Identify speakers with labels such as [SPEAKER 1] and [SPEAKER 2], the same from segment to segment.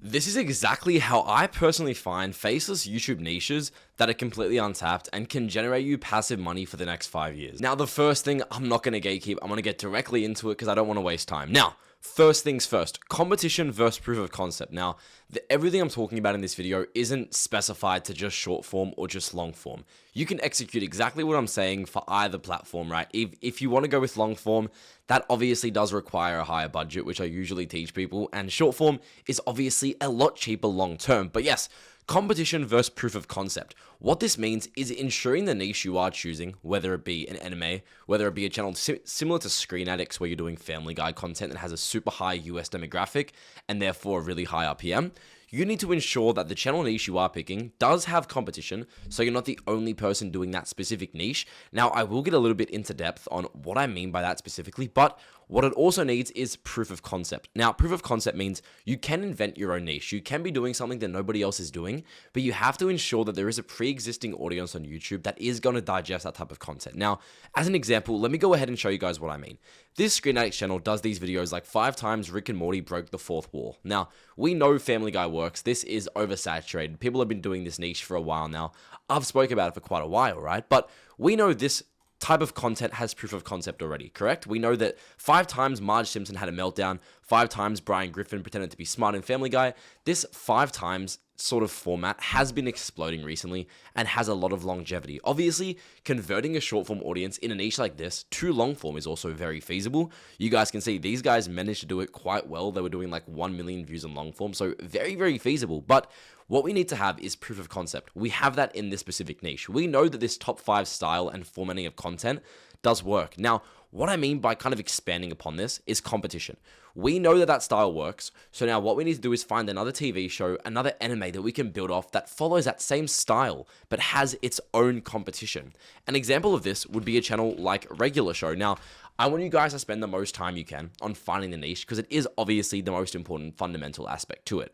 [SPEAKER 1] This is exactly how I personally find faceless YouTube niches that are completely untapped and can generate you passive money for the next 5 years. Now, the first thing, I'm not going to gatekeep, I'm going to get directly into it because I don't want to waste time. Now, first things first, competition versus proof of concept. Now, everything I'm talking about in this video isn't specified to just short form or just long form. You can execute exactly what I'm saying for either platform, right? If you want to go with long form, that obviously does require a higher budget, which I usually teach people, and short form is obviously a lot cheaper long term. But yes, competition versus proof of concept. What this means is ensuring the niche you are choosing, whether it be an anime, whether it be a channel similar to Screen Addicts where you're doing Family Guy content that has a super high US demographic and therefore a really high RPM, you need to ensure that the channel niche you are picking does have competition, so you're not the only person doing that specific niche. Now, I will get a little bit into depth on what I mean by that specifically, but what it also needs is proof of concept. Now, proof of concept means you can invent your own niche. You can be doing something that nobody else is doing, but you have to ensure that there is a pre-existing audience on YouTube that is going to digest that type of content. Now, as an example, let me go ahead and show you guys what I mean. This Screen Addicts channel does these videos like 5 times Rick and Morty broke the fourth wall. Now, we know Family Guy works. This is oversaturated. People have been doing this niche for a while now. I've spoken about it for quite a while, right? But we know this type of content has proof of concept already, correct? We know that 5 times Marge Simpson had a meltdown, 5 times Brian Griffin pretended to be smart in Family Guy. This 5 times sort of format has been exploding recently and has a lot of longevity. Obviously, converting a short form audience in a niche like this to long form is also very feasible. You guys can see these guys managed to do it quite well. They were doing like 1 million views on long form, so very, very feasible. But what we need to have is proof of concept. We have that in this specific niche. We know that this top 5 style and formatting of content does work. Now, what I mean by kind of expanding upon this is competition. We know that that style works, so now what we need to do is find another TV show, another anime that we can build off that follows that same style, but has its own competition. An example of this would be a channel like Regular Show. Now, I want you guys to spend the most time you can on finding the niche because it is obviously the most important fundamental aspect to it.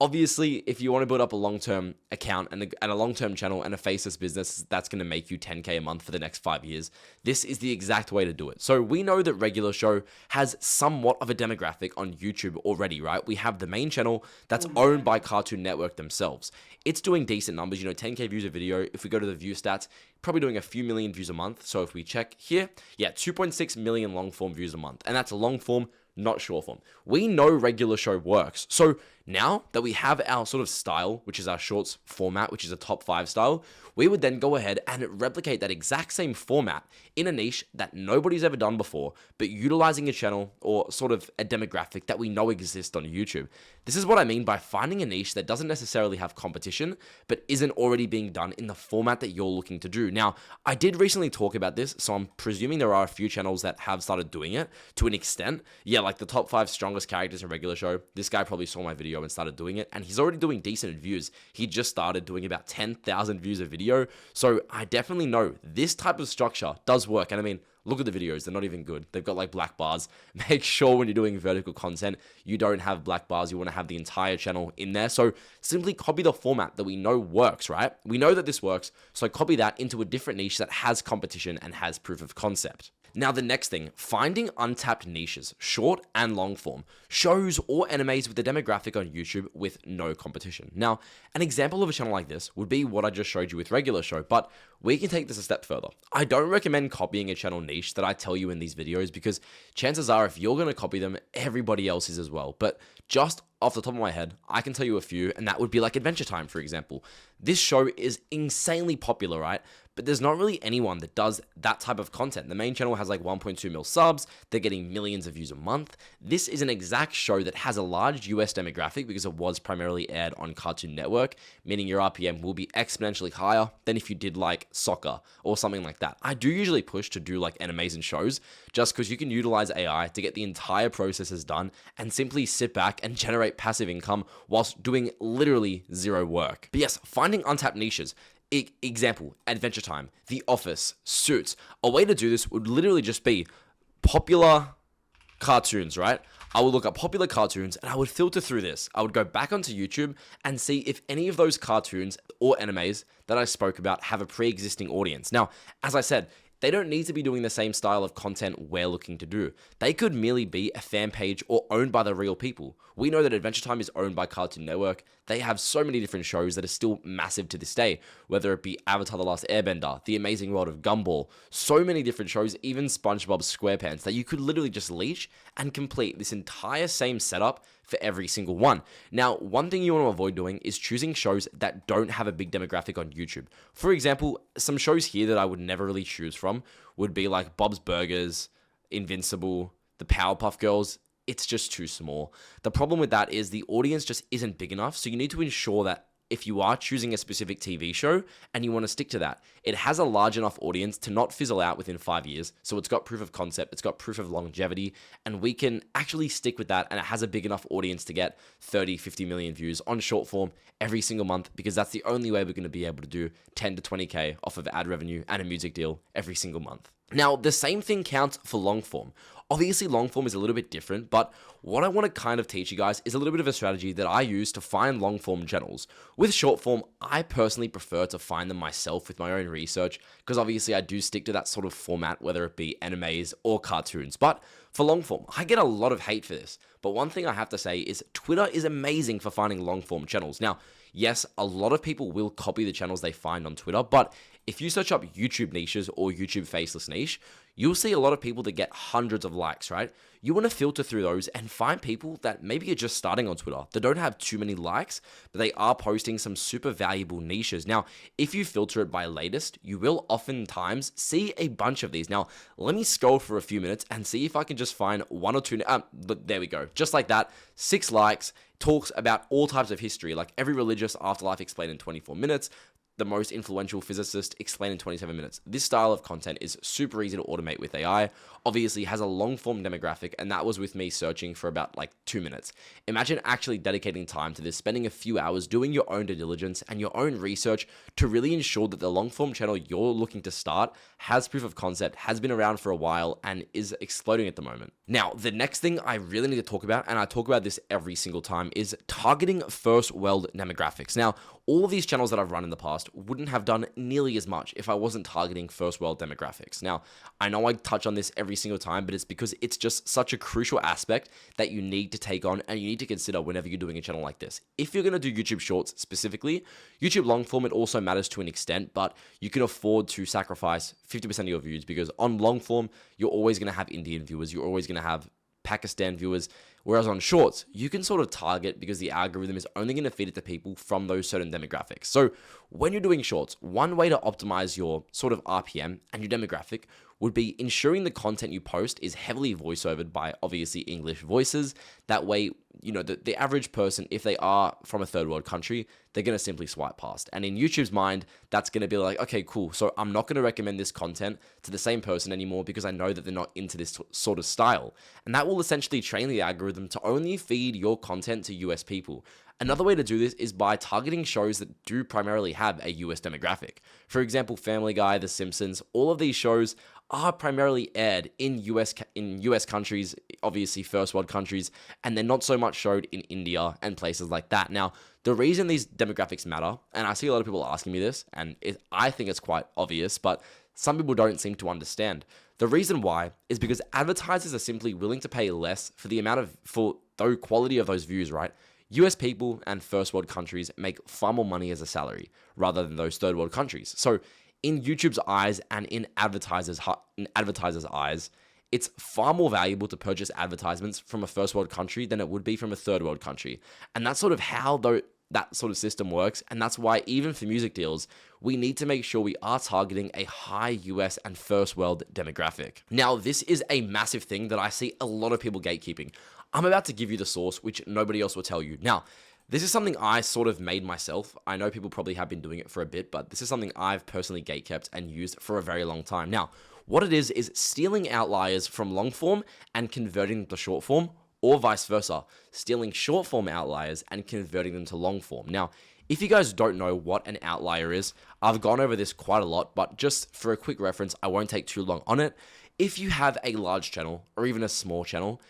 [SPEAKER 1] Obviously, if you want to build up a long-term account and a long-term channel and a faceless business that's going to make you 10K a month for the next 5 years, this is the exact way to do it. So we know that Regular Show has somewhat of a demographic on YouTube already, right? We have the main channel that's owned by Cartoon Network themselves. It's doing decent numbers, 10K views a video. If we go to the view stats, probably doing a few million views a month. So if we check here, 2.6 million long-form views a month. And that's a long-form, not short form. We know Regular Show works. So now that we have our sort of style, which is our shorts format, which is a top 5 style, we would then go ahead and replicate that exact same format in a niche that nobody's ever done before, but utilizing a channel or sort of a demographic that we know exists on YouTube. This is what I mean by finding a niche that doesn't necessarily have competition, but isn't already being done in the format that you're looking to do. Now, I did recently talk about this, so I'm presuming there are a few channels that have started doing it to an extent. Yeah, like the top 5 strongest characters in Regular Show. This guy probably saw my video and started doing it, and he's already doing decent views. He just started doing about 10,000 views a video, so I definitely know this type of structure does work. And I mean, look at the videos, they're not even good. They've got like black bars. Make sure when you're doing vertical content, you don't have black bars. You want to have the entire channel in there. So simply copy the format that we know works, right? We know that this works, so copy that into a different niche that has competition and has proof of concept. Now, the next thing, finding untapped niches, short and long form, shows or animes with the demographic on YouTube with no competition. Now, an example of a channel like this would be what I just showed you with Regular Show, but we can take this a step further. I don't recommend copying a channel niche that I tell you in these videos because chances are if you're going to copy them, everybody else is as well. But just off the top of my head, I can tell you a few, and that would be like Adventure Time, for example. This show is insanely popular, right? But there's not really anyone that does that type of content. The main channel has like 1.2 mil subs. They're getting millions of views a month. This is an exact show that has a large US demographic because it was primarily aired on Cartoon Network, meaning your RPM will be exponentially higher than if you did like soccer or something like that. I do usually push to do like animes and shows just because you can utilize AI to get the entire processes done and simply sit back and generate passive income whilst doing literally zero work. But yes, finding untapped niches. Example, Adventure Time, The Office, Suits. A way to do this would literally just be popular cartoons, right? I would look up popular cartoons and I would filter through this. I would go back onto YouTube and see if any of those cartoons or animes that I spoke about have a pre-existing audience. Now, as I said, they don't need to be doing the same style of content we're looking to do. They could merely be a fan page or owned by the real people. We know that Adventure Time is owned by Cartoon Network. They have so many different shows that are still massive to this day, whether it be Avatar The Last Airbender, The Amazing World of Gumball, so many different shows, even SpongeBob SquarePants, that you could literally just leash and complete this entire same setup for every single one. Now, one thing you want to avoid doing is choosing shows that don't have a big demographic on YouTube. For example, some shows here that I would never really choose from would be like Bob's Burgers, Invincible, the Powerpuff Girls. It's just too small. The problem with that is the audience just isn't big enough, so you need to ensure that if you are choosing a specific TV show and you want to stick to that, it has a large enough audience to not fizzle out within 5 years. So it's got proof of concept, it's got proof of longevity, and we can actually stick with that. And it has a big enough audience to get 30, 50 million views on short form every single month, because that's the only way we're going to be able to do 10 to 20K off of ad revenue and a music deal every single month. Now, the same thing counts for long form. Obviously, long form is a little bit different, but what I want to kind of teach you guys is a little bit of a strategy that I use to find long form channels. With short form, I personally prefer to find them myself with my own research, because obviously I do stick to that sort of format, whether it be animes or cartoons. But for long form, I get a lot of hate for this. But one thing I have to say is Twitter is amazing for finding long form channels. Now, yes, a lot of people will copy the channels they find on Twitter, but if you search up YouTube niches or YouTube faceless niche, you'll see a lot of people that get hundreds of likes, right? You want to filter through those and find people that maybe are just starting on Twitter, that don't have too many likes, but they are posting some super valuable niches. Now, if you filter it by latest, you will oftentimes see a bunch of these. Now, let me scroll for a few minutes and see if I can just find one or two. There we go. Just like that, 6 likes, talks about all types of history, like every religious afterlife explained in 24 minutes, the most influential physicist explained in 27 minutes. This style of content is super easy to automate with AI. Obviously has a long form demographic, and that was with me searching for about like 2 minutes. Imagine actually dedicating time to this, spending a few hours doing your own due diligence and your own research to really ensure that the long form channel you're looking to start has proof of concept, has been around for a while, and is exploding at the moment. Now, the next thing I really need to talk about, and I talk about this every single time, is targeting first world demographics. Now, all of these channels that I've run in the past wouldn't have done nearly as much if I wasn't targeting first world demographics. Now, I know I touch on this every single time, but it's because it's just such a crucial aspect that you need to take on and you need to consider whenever you're doing a channel like this. If you're going to do YouTube Shorts specifically, YouTube long form, it also matters to an extent, but you can afford to sacrifice 50% of your views, because on long form, you're always going to have Indian viewers, you're always going to have Pakistan viewers, whereas on shorts, you can sort of target because the algorithm is only going to feed it to people from those certain demographics. So when you're doing shorts, one way to optimize your sort of RPM and your demographic would be ensuring the content you post is heavily voiceovered by obviously English voices. That way, you know, the average person, if they are from a third world country, they're going to simply swipe past. And in YouTube's mind, that's going to be like, okay, cool. So I'm not going to recommend this content to the same person anymore because I know that they're not into this sort of style. And that will essentially train the algorithm to only feed your content to US people. Another way to do this is by targeting shows that do primarily have a US demographic. For example, Family Guy, The Simpsons, all of these shows are primarily aired in US countries, obviously first world countries, and they're not so much showed in India and places like that. Now, the reason these demographics matter, and I see a lot of people asking me this, and I think it's quite obvious, but some people don't seem to understand. The reason why is because advertisers are simply willing to pay less for the quality of those views, right? US people and first world countries make far more money as a salary rather than those third world countries. So in YouTube's eyes and in advertisers' eyes, it's far more valuable to purchase advertisements from a first world country than it would be from a third world country. And that's sort of how that sort of system works. And that's why even for music deals, we need to make sure we are targeting a high US and first world demographic. Now, this is a massive thing that I see a lot of people gatekeeping. I'm about to give you the source, which nobody else will tell you. Now, this is something I sort of made myself. I know people probably have been doing it for a bit, but this is something I've personally gatekept and used for a very long time. Now, what it is stealing outliers from long form and converting them to short form, or vice versa, stealing short form outliers and converting them to long form. Now, if you guys don't know what an outlier is, I've gone over this quite a lot, but just for a quick reference, I won't take too long on it. If you have a large channel or even a small channel,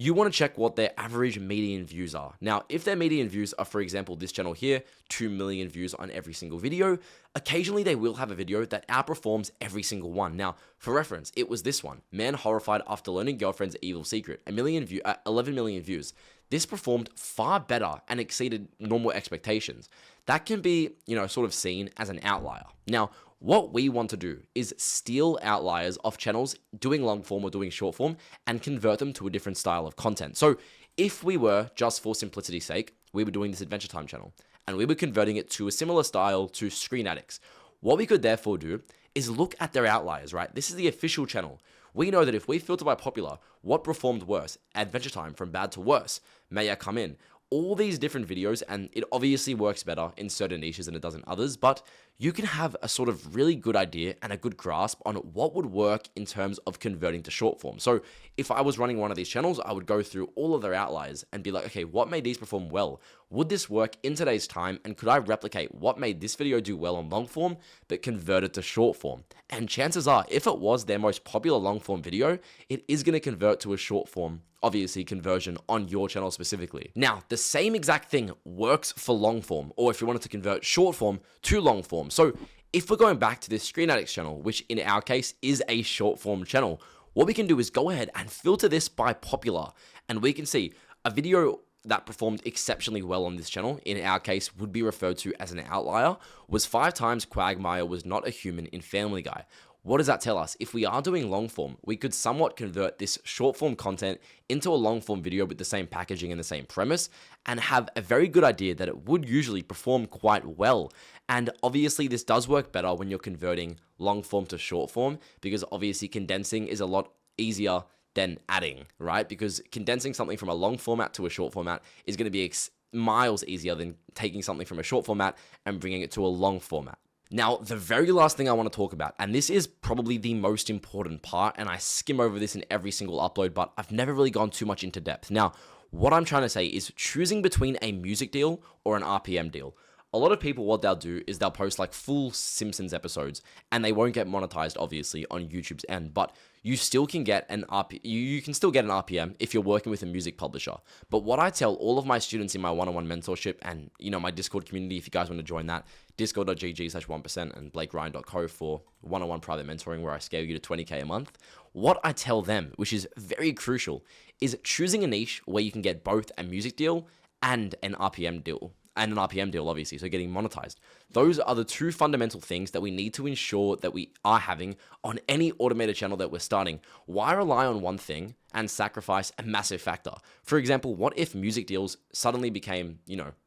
[SPEAKER 1] you want to check what their average median views are. Now, if their median views are, for example, this channel here, 2 million views on every single video, occasionally they will have a video that outperforms every single one. Now, for reference, it was this one, man horrified after learning girlfriend's evil secret, 11 million views. This performed far better and exceeded normal expectations. That can be, sort of seen as an outlier. Now, what we want to do is steal outliers off channels doing long form or doing short form and convert them to a different style of content. So if we were, just for simplicity's sake, we were doing this Adventure Time channel and we were converting it to a similar style to Screen Addicts, what we could therefore do is look at their outliers, right? This is the official channel. We know that if we filter by popular, what performed worse? Adventure Time, from bad to worse. May I come in? All these different videos, and it obviously works better in certain niches than it does in others, but you can have a sort of really good idea and a good grasp on what would work in terms of converting to short form. So if I was running one of these channels, I would go through all of their outliers and be like, okay, what made these perform well? Would this work in today's time? And could I replicate what made this video do well on long form, but convert it to short form? And chances are, if it was their most popular long form video, it is going to convert to a short form, obviously, conversion on your channel specifically. Now, the same exact thing works for long form, or if you wanted to convert short form to long form. So if we're going back to this Screen Addicts channel, which in our case is a short form channel, what we can do is go ahead and filter this by popular, and we can see a video that performed exceptionally well on this channel, in our case would be referred to as an outlier, was 5 times Quagmire was not a human in Family Guy. What does that tell us? If we are doing long form, we could somewhat convert this short form content into a long form video with the same packaging and the same premise, and have a very good idea that it would usually perform quite well. And obviously this does work better when you're converting long form to short form, because obviously condensing is a lot easier than adding, right? Because condensing something from a long format to a short format is going to be miles easier than taking something from a short format and bringing it to a long format. Now, the very last thing I want to talk about, and this is probably the most important part, and I skim over this in every single upload, but I've never really gone too much into depth. Now, what I'm trying to say is choosing between a music deal or an RPM deal. A lot of people, what they'll do is they'll post like full Simpsons episodes, and they won't get monetized, obviously, on YouTube's end, but you still can get an you can still get an RPM if you're working with a music publisher. But what I tell all of my students in my one-on-one mentorship and, my Discord community, if you guys want to join that, discord.gg/1% and blakeryan.co for one-on-one private mentoring where I scale you to 20K a month. What I tell them, which is very crucial, is choosing a niche where you can get both a music deal and an RPM deal. And an RPM deal, obviously, so getting monetized. Those are the two fundamental things that we need to ensure that we are having on any automated channel that we're starting. Why rely on one thing and sacrifice a massive factor? For example, what if music deals suddenly became,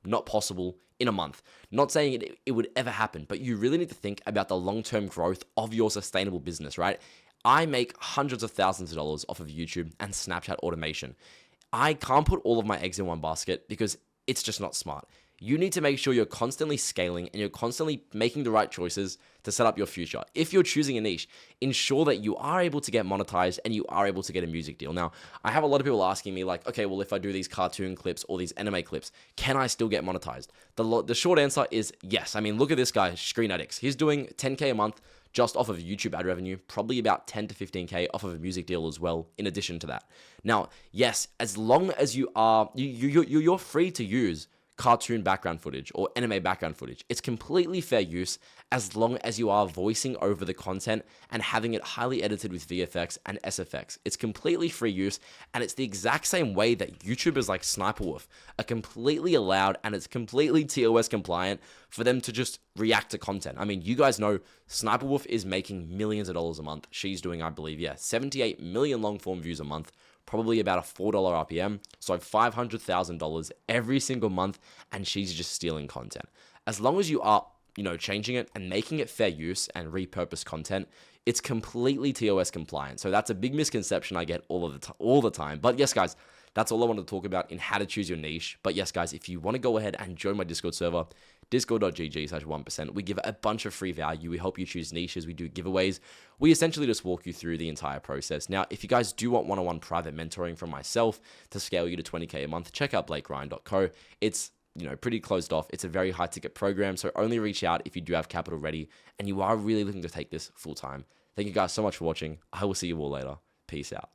[SPEAKER 1] not possible in a month? Not saying it would ever happen, but you really need to think about the long-term growth of your sustainable business, right? I make hundreds of thousands of dollars off of YouTube and Snapchat automation. I can't put all of my eggs in one basket because it's just not smart. You need to make sure you're constantly scaling and you're constantly making the right choices to set up your future. If you're choosing a niche, ensure that you are able to get monetized and you are able to get a music deal. Now, I have a lot of people asking me like, okay, well, if I do these cartoon clips or these anime clips, can I still get monetized? The short answer is yes. I mean, look at this guy, Screen Addicts. He's doing 10K a month just off of YouTube ad revenue, probably about 10 to 15K off of a music deal as well, in addition to that. Now, yes, as long as you are, you're free to use cartoon background footage or anime background footage. It's completely fair use as long as you are voicing over the content and having it highly edited with VFX and SFX. It's completely free use, and it's the exact same way that YouTubers like Sniper Wolf are completely allowed, and it's completely TOS compliant for them to just react to content. I mean, you guys know Sniper Wolf is making millions of dollars a month. She's doing, I believe, 78 million long form views a month, probably about a $4 RPM, so $500,000 every single month, and she's just stealing content. As long as you are, changing it and making it fair use and repurpose content, it's completely TOS compliant. So that's a big misconception I get all the time. But yes, guys, that's all I wanted to talk about in how to choose your niche. But yes, guys, if you want to go ahead and join my Discord server, discord.gg/1%. We give a bunch of free value. We help you choose niches. We do giveaways. We essentially just walk you through the entire process. Now, if you guys do want one-on-one private mentoring from myself to scale you to 20K a month, check out blakeryan.co. It's pretty closed off. It's a very high ticket program, so only reach out if you do have capital ready and you are really looking to take this full time. Thank you guys so much for watching. I will see you all later. Peace out.